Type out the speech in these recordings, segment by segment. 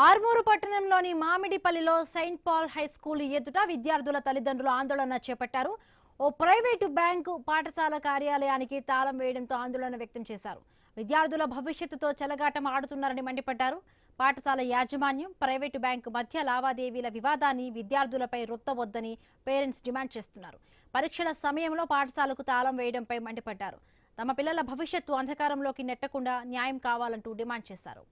ఆర్మూరు పట్టణంలోని మామిడిపల్లిలో Saint Paul high school ఎదుట విద్యార్థుల తల్లిదండ్రులు ఆందోళన చేపట్టారు. ఓ ప్రైవేటు బ్యాంకు పాఠశాల కార్యాలయానికి తాళం వేయడంతో ఆందోళన వ్యక్తం చేశారు. విద్యార్థుల భవిష్యత్తుతో చెలగాటం ఆడుతున్నారని మండిపడ్డారు. పాఠశాల యాజమాన్యం, ప్రైవేటు బ్యాంకు మధ్య లావాదేవీల వివాదాన్ని విద్యార్థులపై రుద్దవద్దని పేరెంట్స్ డిమాండ్ చేస్తున్నారు. పరీక్షల సమయంలో పాఠశాలకు తాళం వేయడంపై మండిపడ్డారు. తమ పిల్లల భవిష్యత్తు అంధకారంలోకి నెట్టకుండా న్యాయం కావాలంటూ డిమాండ్ చేశారు.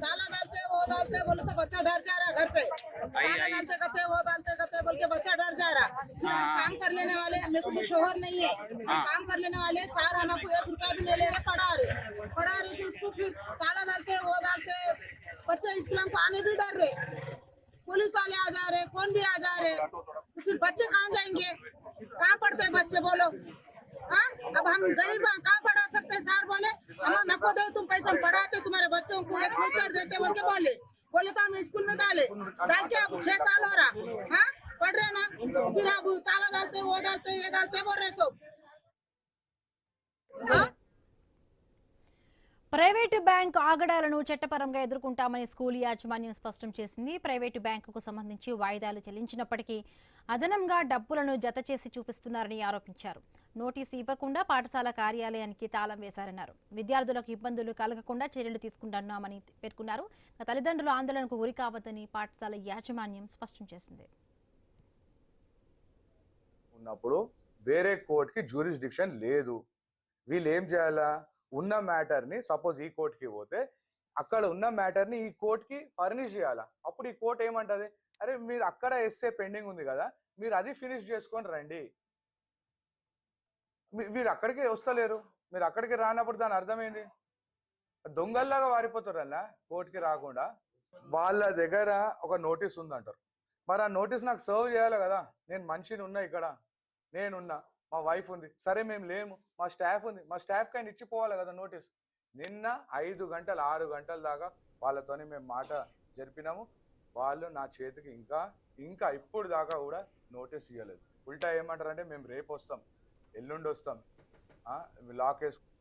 ताला डालते वो डालते बोले तो बच्चा डर जा रहा घर पे। ताला डालते करते वो डालते बोल के बच्चा डर जा रहा। काम कर लेने वाले मेरे को तो शोहर नहीं है, काम कर लेने वाले सार हमको 1 रुपया भी नहीं ले रहे, पढ़ा रहे से उसको फिर ताला डालते वो डालते बच्चे स्कूल को आने भी डर रहे। पुलिस वाले आ जा रहे, कौन भी आ जा रहे, तो फिर बच्चे कहाँ जाएंगे, कहाँ पढ़ते बच्चे बोलो। हाँ, अब हम गरीब कहाँ पढ़ा सकते हैं? सार बोले हम नको दो, तुम पैसा पढ़ाते तुम्हारे बच्चों को एक फ्यूचर देते बोल के बोले तो हम स्कूल में डाल के अब 6 साल हो रहा। हाँ, पढ़ रहे ना, फिर अब ताला डालते वो डालते ये डालते बोल रहे सब। हाँ? ప్రైవేటు బ్యాంకు ఆగడాలను చట్టపరంగా ఎదుర్కొంటామని స్కూల్ యాజమాన్యం స్పష్టం చేసింది. ప్రైవేటు బ్యాంకుకు సంబంధించి వాయిదాలు చెల్లించినప్పటికీ అదనంగా డబ్బులను జతచేసి చూపిస్తున్నారని ఆరోపించారు. నోటీసు ఇవ్వకుండా పాఠశాల కార్యాలయానికి తాళం వేశారన్నారు. విద్యార్థులకు ఇబ్బందులు కలగకుండా చర్యలు తీసుకుంటున్నామని పేర్కొన్నారు. తల్లిదండ్రులు ఆందోళనకు గురి కావద్దని పాఠశాల యాజమాన్యం స్పష్టం చేసింది. ఉన్నప్పుడు వేరే కోర్టుకి జ్యూరిస్డిక్షన్ లేదు. వీళ్ళు ఏం చేయాలా? ఉన్న మ్యాటర్ని సపోజ్ ఈ కోర్టుకి పోతే అక్కడ ఉన్న మ్యాటర్ని ఈ కోర్టుకి ఫర్నిష్ చేయాలా. అప్పుడు ఈ కోర్టు ఏమంటది, అరే మీరు అక్కడ ఎస్ఏ పెండింగ్ ఉంది కదా, మీరు అది ఫినిష్ చేసుకొని రండి. వీరు అక్కడికి వస్తలేరు, మీరు అక్కడికి రానప్పుడు దాని అర్థమైంది దొంగల్లాగా వారిపోతారల్లా కోర్టుకి రాకుండా. వాళ్ళ దగ్గర ఒక నోటీస్ ఉందంటారు, మరి ఆ నోటీస్ నాకు సర్వ్ చేయాలి కదా. నేను మనిషిని ఉన్నా, ఇక్కడ నేనున్నా, మా వైఫ్ ఉంది, సరే మేము లేము, మా స్టాఫ్ ఉంది, మా స్టాఫ్ కైనా ఇచ్చిపోవాలి కదా నోటీస్. నిన్న 5 గంటలు 6 గంటల దాకా వాళ్ళతోని మేము మాట జరిపినాము. వాళ్ళు నా చేతికి ఇంకా ఇప్పుడు దాకా కూడా నోటీస్ ఇవ్వలేదు. ఉల్టా ఏమంటారంటే మేము రేపు వస్తాం, ఎల్లుండి వస్తాం, లాక్ వేసుకుంటాం.